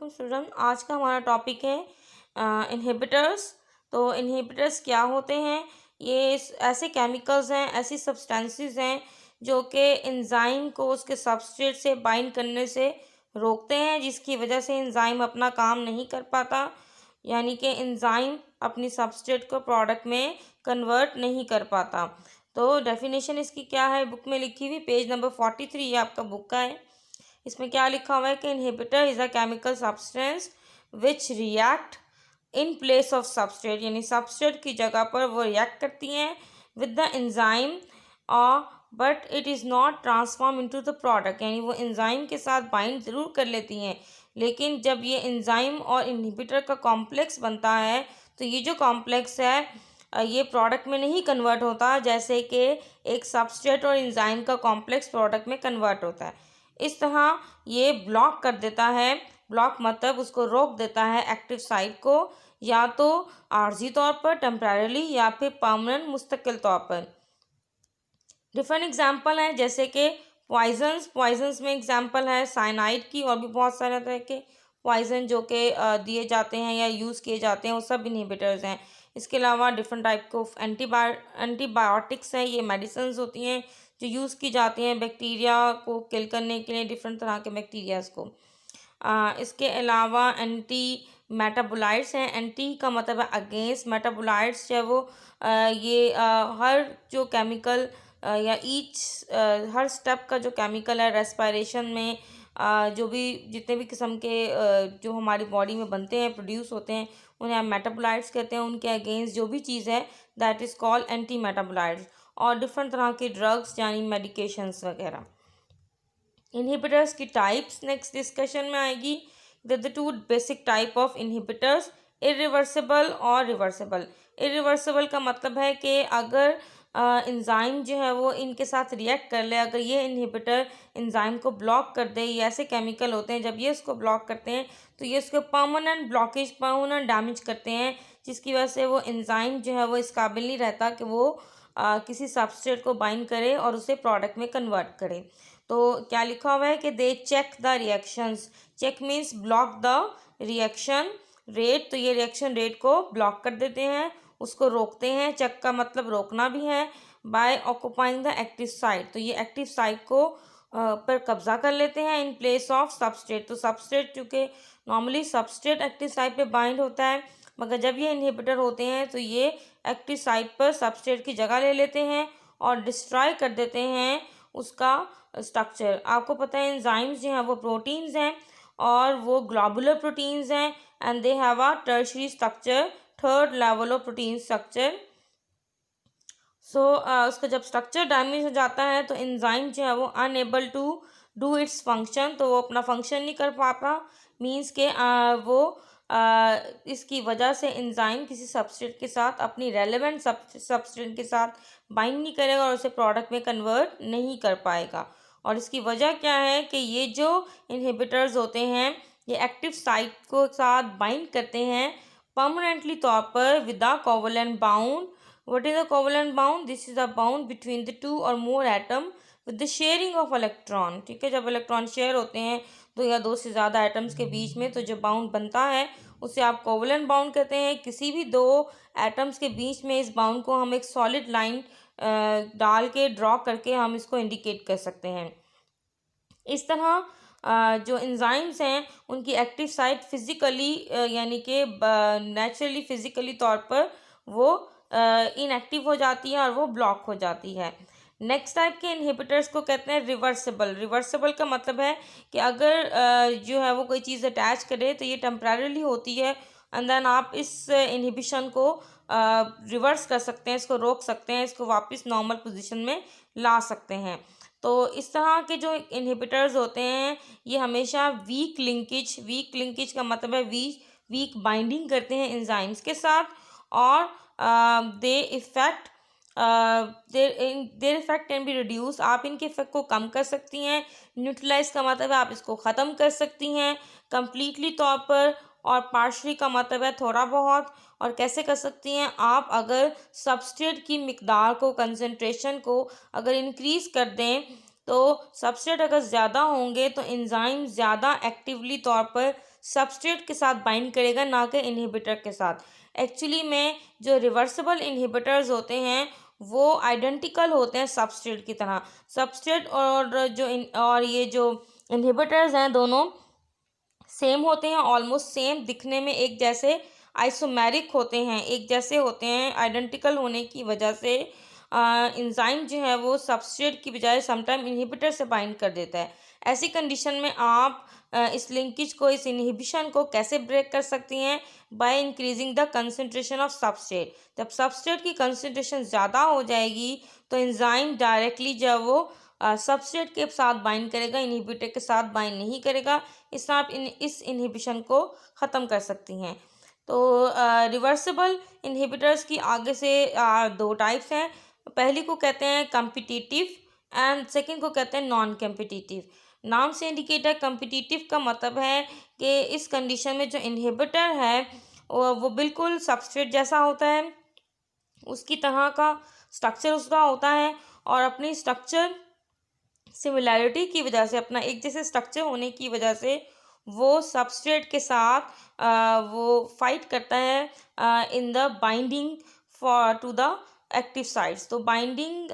Welcome student. आज का हमारा टॉपिक है इनहिबिटर्स। तो इनहिबिटर्स क्या होते हैं? ये ऐसे केमिकल्स हैं, ऐसी सब्सटेंसेस हैं जो कि एंजाइम को उसके सबस्ट्रेट से बाइंड करने से रोकते हैं, जिसकी वजह से एंजाइम अपना काम नहीं कर पाता, यानी कि एंजाइम अपनी सबस्ट्रेट को प्रोडक्ट में कन्वर्ट नहीं कर पाता। तो डेफिनेशन इसकी क्या है? बुक में लिखी हुई, पेज नंबर 43 ये आपका बुक का है। इसमें क्या लिखा हुआ है कि inhibitor is a chemical substance which react in place of substrate, यानी सबस्ट्रेट की जगह पर वो रिएक्ट करती हैं विद द एंजाइम और but it is not transform into the product, यानी वो एंजाइम के साथ बाइंड ज़रूर कर लेती हैं, लेकिन जब ये एंजाइम और इनहिबिटर का कॉम्प्लेक्स बनता है तो ये जो कॉम्प्लेक्स है ये प्रोडक्ट में नहीं कन्वर्ट होता, जैसे कि एक सबस्ट्रेट और एंजाइम का कॉम्प्लेक्स प्रोडक्ट में कन्वर्ट होता है। इस तरह ये ब्लॉक कर देता है। ब्लॉक मतलब उसको रोक देता है एक्टिव साइट को, या तो आर्जी तौर पर टेम्परेरली या फिर परमानेंट मुस्तकिल तौर पर। डिफरेंट एग्जाम्पल हैं जैसे कि पॉइजन्स में एग्जाम्पल है साइनाइड की, और भी बहुत सारे तरह के पॉइजन जो कि दिए जाते हैं या यूज़ किए जाते हैं, वो सब इनहिबिटर्स हैं। इसके अलावा डिफरेंट टाइप को एंटीबायोटिक्स हैं, ये मेडिसिन होती हैं जो यूज़ की जाती हैं बैक्टीरिया को किल करने के लिए, डिफरेंट तरह के बैक्टीरियाज को। इसके अलावा एंटी मेटाबोलाइट्स हैं। एंटी का मतलब है अगेंस्ट, मेटाबोलाइट्स जो है वो हर जो केमिकल या हर स्टेप का जो केमिकल है रेस्पायरेशन में जो भी जितने भी किस्म के जो हमारी बॉडी में बनते हैं, प्रोड्यूस होते हैं, उन्हें हम मेटाबोलाइट्स कहते हैं। उनके अगेंस्ट जो भी चीज़ है that is called anti metabolites. और डिफरेंट तरह के ड्रग्स यानी मेडिकेशंस वगैरह। इनहिबिटर्स की टाइप्स नेक्स्ट डिस्कशन में आएगी। The two basic type of inhibitors, irreversible और रिवर्सिबल। इरिवर्सिबल का मतलब है कि अगर एंजाइम जो है वो इनके साथ रिएक्ट कर ले, अगर ये इनहिबिटर एंजाइम को ब्लॉक कर दे, ये ऐसे केमिकल होते हैं जब ये इसको ब्लॉक करते हैं तो ये इसको परमानेंट ब्लॉकेज, परमानेंट डैमेज करते हैं, जिसकी वजह से वो एंजाइम जो है वो इस काबिल नहीं रहता कि वो किसी सबस्ट्रेट को बाइंड करे और उसे प्रोडक्ट में कन्वर्ट करे। तो क्या लिखा हुआ है कि they check the reactions. Check means block the reaction rate, तो ये रिएक्शन रेट को ब्लॉक कर देते हैं, उसको रोकते हैं। चेक का मतलब रोकना भी है। By occupying the active site, तो ये एक्टिव साइट को पर कब्जा कर लेते हैं इन प्लेस ऑफ सबस्ट्रेट। तो सबस्ट्रेट चूँकि नॉर्मली सबस्ट्रेट एक्टिव साइट पे बाइंड होता है, मगर जब ये इनहिबिटर होते हैं तो ये एक्टिव साइट पर सबस्ट्रेट की जगह ले लेते हैं और डिस्ट्रॉय कर देते हैं उसका स्ट्रक्चर। आपको पता है एंजाइम्स जो हैं वो प्रोटीन्स हैं और वो ग्लोबुलर प्रोटीन्स हैं, and they have a tertiary structure, third level of protein structure. उसका जब स्ट्रक्चर डैमेज हो जाता है तो एंजाइम जो है वो unable to do its function, तो वो अपना फंक्शन नहीं कर पाता। मीन्स के इसकी वजह से एंजाइम किसी सबस्ट्रेट के साथ अपनी रेलेवेंट सबस्ट्रेट के साथ बाइंड नहीं करेगा और उसे प्रोडक्ट में कन्वर्ट नहीं कर पाएगा। और इसकी वजह क्या है कि ये जो इनहिबिटर्स होते हैं ये एक्टिव साइट को साथ बाइंड करते हैं परमानेंटली तौर पर with the covalent bound. What is a covalent bond? This is a bond between the two or more atom with the sharing of electron। ठीक है, जब इलेक्ट्रॉन शेयर होते हैं दो या दो से ज़्यादा एटम्स के बीच में, तो जो बाउंड बनता है उसे आप कोवलेंट बाउंड कहते हैं। किसी भी दो एटम्स के बीच में इस बाउंड को हम एक सॉलिड लाइन डाल के ड्रॉ करके हम इसको इंडिकेट कर सकते हैं। इस तरह जो एंजाइम्स हैं उनकी एक्टिव साइट फिज़िकली यानी कि नेचुरली फिज़िकली तौर पर वो इनएक्टिव हो जाती है और वो ब्लॉक हो जाती है। नेक्स्ट टाइप के इनहिबिटर्स को कहते हैं रिवर्सिबल। रिवर्सिबल का मतलब है कि अगर जो है वो कोई चीज़ अटैच करे तो ये टेम्परेरली होती है, एंड देन आप इस इनहिबिशन को रिवर्स कर सकते हैं, इसको रोक सकते हैं, इसको वापस नॉर्मल पोजीशन में ला सकते हैं। तो इस तरह के जो इनहिबिटर्स होते हैं ये हमेशा वीक लिंकेज का मतलब है वीक बाइंडिंग करते हैं एंजाइम्स के साथ, और their effect can be reduce. आप इनके इफेक्ट को कम कर सकती हैं। न्यूट्रलाइज का मतलब है आप इसको ख़त्म कर सकती हैं कम्प्लीटली तौर पर, और पार्शली का मतलब है थोड़ा बहुत। और कैसे कर सकती हैं आप? अगर सबस्ट्रेट की मिकदार को, कंसंट्रेशन को अगर इंक्रीज़ कर दें, तो सबस्ट्रेट अगर ज़्यादा होंगे तो एंजाइम ज़्यादा एक्टिवली तौर पर सबस्ट्रेट के साथ बाइंड करेगा, ना कि इनहिबिटर के साथ। एक्चुअली में जो रिवर्सिबल इनहिबिटर्स होते हैं वो आइडेंटिकल होते हैं सबस्ट्रेट की तरह। सबस्ट्रेट और ये जो इनहिबिटर्स हैं दोनों सेम होते हैं, ऑलमोस्ट सेम दिखने में एक जैसे आइसोमेरिक होते हैं, एक जैसे होते हैं। आइडेंटिकल होने की वजह से एंजाइम जो है वो सबस्ट्रेट की बजाय समटाइम इनहिबिटर से बाइंड कर देता है। ऐसी कंडीशन में आप इस लिंकेज को, इस इनहिबिशन को कैसे ब्रेक कर सकती हैं? By increasing the concentration of substrate. जब सबस्ट्रेट की कंसंट्रेशन ज़्यादा हो जाएगी तो एंजाइम डायरेक्टली जब वो सबस्ट्रेट के साथ बाइंड करेगा, इनहिबिटर के साथ बाइंड नहीं करेगा। इस तरह आप इस इनहिबिशन को ख़त्म कर सकती हैं। तो रिवर्सिबल इनहिबिटर्स की आगे से दो टाइप्स हैं। पहली को कहते हैं कम्पिटिटिव एंड सेकंड को कहते हैं नॉन कम्पिटिटिव। नाम से इंडिकेट है, कम्पिटिटिव का मतलब है कि इस कंडीशन में जो इनहिबिटर है वो बिल्कुल सबस्ट्रेट जैसा होता है, उसकी तरह का स्ट्रक्चर उसका होता है, और अपनी स्ट्रक्चर सिमिलैरिटी की वजह से, अपना एक जैसे स्ट्रक्चर होने की वजह से वो सबस्ट्रेट के साथ वो फाइट करता है in the binding for to the active sites. तो binding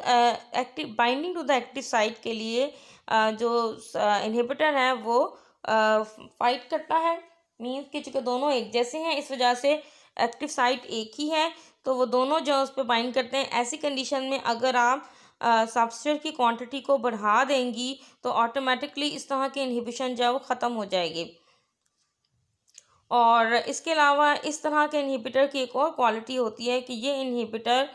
to the active site के लिए जो इनहिबिटर है वो फाइट करता है। मीन्स कि चूँकि दोनों एक जैसे हैं, इस वजह से एक्टिव साइट एक ही है, तो वो दोनों जो उस पर बाइंड करते हैं। ऐसी कंडीशन में अगर आप सबस्ट्रेट की क्वांटिटी को बढ़ा देंगी तो ऑटोमेटिकली इस तरह की इनहिबिशन जो है वो ख़त्म हो जाएगी। और इसके अलावा इस तरह के इनहिबिटर की एक और क्वालिटी होती है कि ये इनहिबिटर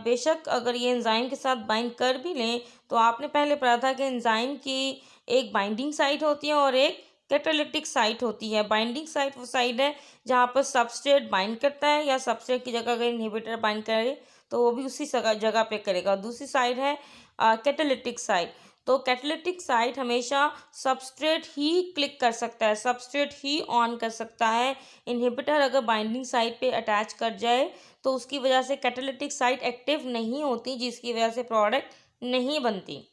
बेशक अगर ये एंजाइम के साथ बाइंड कर भी लें, तो आपने पहले पढ़ा था कि एंजाइम की एक बाइंडिंग साइट होती है और एक कैटालिटिक साइट होती है। बाइंडिंग साइट वो साइट है जहाँ पर सबस्ट्रेट बाइंड करता है, या सबस्ट्रेट की जगह अगर इनहिबिटर बाइंड करे तो वो भी उसी जगह पे करेगा। दूसरी साइड है कैटालिटिक साइट। तो कैटालिटिक साइट हमेशा सबस्ट्रेट ही क्लिक कर सकता है, सबस्ट्रेट ही ऑन कर सकता है। इनहिबिटर अगर बाइंडिंग साइट पे अटैच कर जाए तो उसकी वजह से कैटालिटिक साइट एक्टिव नहीं होती, जिसकी वजह से प्रोडक्ट नहीं बनती।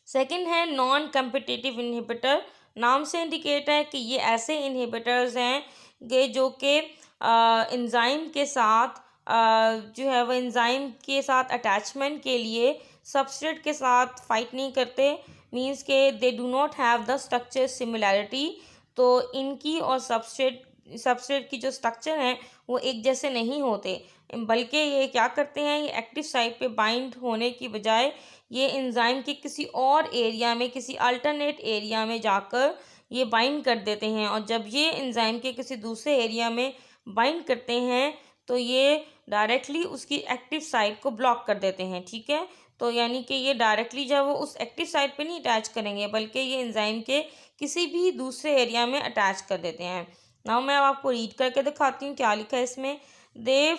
सेकंड है नॉन कम्पिटिटिव इनहिबिटर। नाम से इंडिकेट है कि ये ऐसे इनहिबिटर्स हैं जो कि एंजाइम के साथ जो है वो एंजाइम के साथ अटैचमेंट के लिए सबस्ट्रेट के साथ फाइट नहीं करते। मींस के they do not have the structure similarity. तो इनकी और सबस्ट्रेट की जो स्ट्रक्चर हैं वो एक जैसे नहीं होते, बल्कि ये क्या करते हैं, ये एक्टिव साइट पे बाइंड होने की बजाय ये एंजाइम के किसी और एरिया में, किसी अल्टरनेट एरिया में जाकर ये बाइंड कर देते हैं। और जब ये एंजाइम के किसी दूसरे एरिया में बाइंड करते हैं तो ये डायरेक्टली उसकी एक्टिव साइट को ब्लॉक कर देते हैं। ठीक है, तो यानी कि ये डायरेक्टली जब वो उस एक्टिव साइट पे नहीं अटैच करेंगे, बल्कि ये एंजाइम के किसी भी दूसरे एरिया में अटैच कर देते हैं। नाउ मैं अब आपको रीड करके दिखाती हूँ क्या लिखा है इसमें। They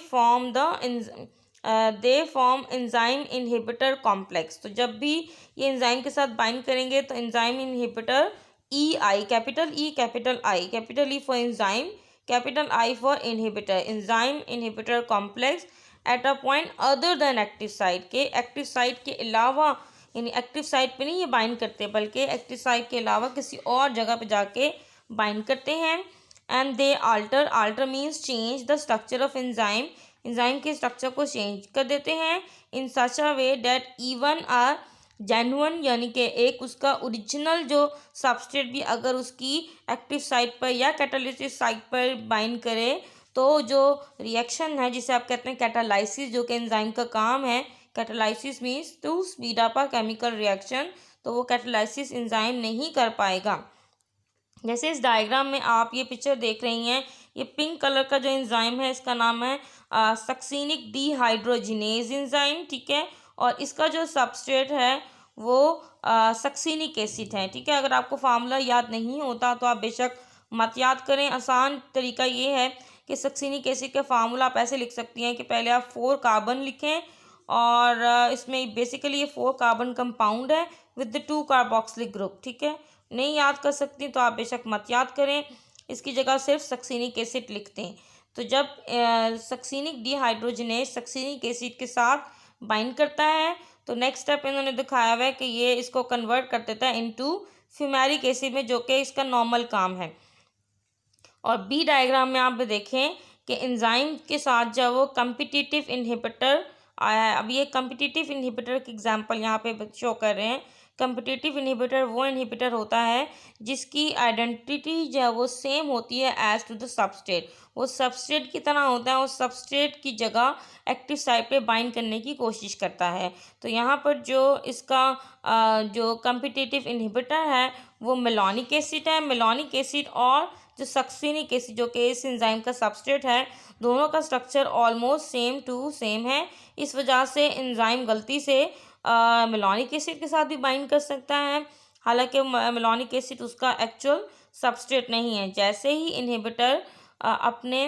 form enzyme inhibitor complex. तो जब भी ये एंजाइम के साथ बाइंड करेंगे तो enzyme inhibitor EI, capital E capital I, capital E for enzyme, capital I for inhibitor, enzyme inhibitor complex at a point other than active site. के active site के अलावा, यानी एक्टिव साइट पे नहीं ये बाइंड करते, बल्कि एक्टिव साइट के अलावा किसी और जगह पे जाके बाइंड करते हैं। And they alter means change the structure of enzyme. Enzyme के स्ट्रक्चर को चेंज कर देते हैं इन सच अ वे डेट इवन आर जेन्युइन, यानी कि एक उसका ओरिजिनल जो सबस्ट्रेट भी अगर उसकी एक्टिव साइट पर या कैटालिटिक साइट पर बाइंड करे तो जो रिएक्शन है जिसे आप कहते हैं कैटालाइसिस, जो कि एंजाइम का काम है, catalysis means to speed up a chemical reaction, तो वो कैटालाइसिस एंजाइम नहीं कर पाएगा। जैसे इस डायग्राम में आप ये पिक्चर देख रही हैं, ये पिंक कलर का जो एंजाइम है इसका नाम है सक्सिनिक डिहाइड्रोजिनेज एंजाइम। ठीक है, और इसका जो सबस्ट्रेट है वो सक्सिनिक एसिड है। ठीक है, अगर आपको फार्मूला याद नहीं होता तो आप बेशक मत याद करें। आसान तरीका ये है कि सक्सिनिक एसिड का फार्मूला आप ऐसे लिख सकती हैं कि पहले आप 4 कार्बन लिखें, और इसमें बेसिकली ये 4 कार्बन कंपाउंड है विद 2 कार्बोक्सिलिक ग्रुप। ठीक है, नहीं याद कर सकती तो आप बेशक मत याद करें, इसकी जगह सिर्फ सक्सिनिक एसिड लिखते हैं। तो जब सक्सिनिक डिहाइड्रोजिनेज सक्सिनिक एसिड के साथ बाइंड करता है तो नेक्स्ट स्टेप इन्होंने दिखाया हुआ है कि ये इसको कन्वर्ट कर देता है इनटू फ्यूमेरिक एसिड में, जो कि इसका नॉर्मल काम है। और बी डायग्राम में आप देखें कि एंजाइम के साथ जब वो कम्पिटिटिव इनहिबिटर आया है, अब ये कम्पिटिटिव इनहिबिटर की एग्जांपल यहाँ पे शो कर रहे हैं। कम्पिटिटिव इनहिबिटर वो इनहिबिटर होता है जिसकी आइडेंटिटी जो है वो सेम होती है एज टू द सबस्ट्रेट, वो सबस्ट्रेट की तरह होता है, उस सबस्ट्रेट की जगह एक्टिव साइट पे बाइंड करने की कोशिश करता है। तो यहाँ पर जो इसका जो कम्पिटिटिव इनहिबिटर है वो मेलोनिक एसिड है। मेलोनिक एसिड और जो सक्सिनिक एसिड जो कि इस एंजाइम का सबस्ट्रेट है, दोनों का structure almost same to same है। इस वजह से एंजाइम गलती से मेलोनिक एसिड के साथ भी बाइंड कर सकता है, हालांकि मेलोनिक एसिड उसका एक्चुअल सबस्ट्रेट नहीं है। जैसे ही इनहिबिटर अपने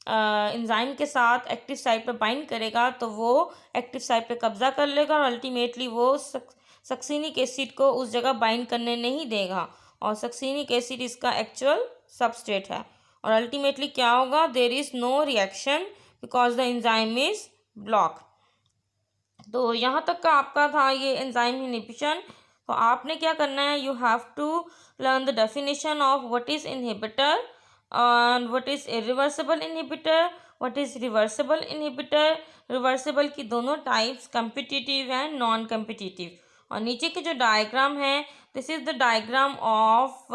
एंजाइम के साथ एक्टिव साइट पर बाइंड करेगा तो वो एक्टिव साइट पर कब्जा कर लेगा और अल्टीमेटली वो सक्सिनिक एसिड को उस जगह बाइंड करने नहीं देगा, और सक्सिनिक एसिड इसका एक्चुअल सबस्ट्रेट है। और अल्टीमेटली क्या होगा, there is no reaction because the enzyme is block. तो यहाँ तक का आपका था ये एंजाइम इनहिबिशन। तो आपने क्या करना है, you have to learn the definition of what is inhibitor and what is irreversible inhibitor, what is reversible inhibitor। Reversible की दोनों types, competitive and non competitive. और नीचे के जो डायग्राम है, this is the diagram of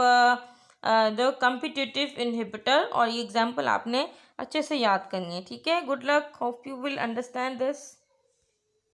the competitive inhibitor, और ये example आपने अच्छे से याद करनी है। ठीक है, good luck, hope you will understand this.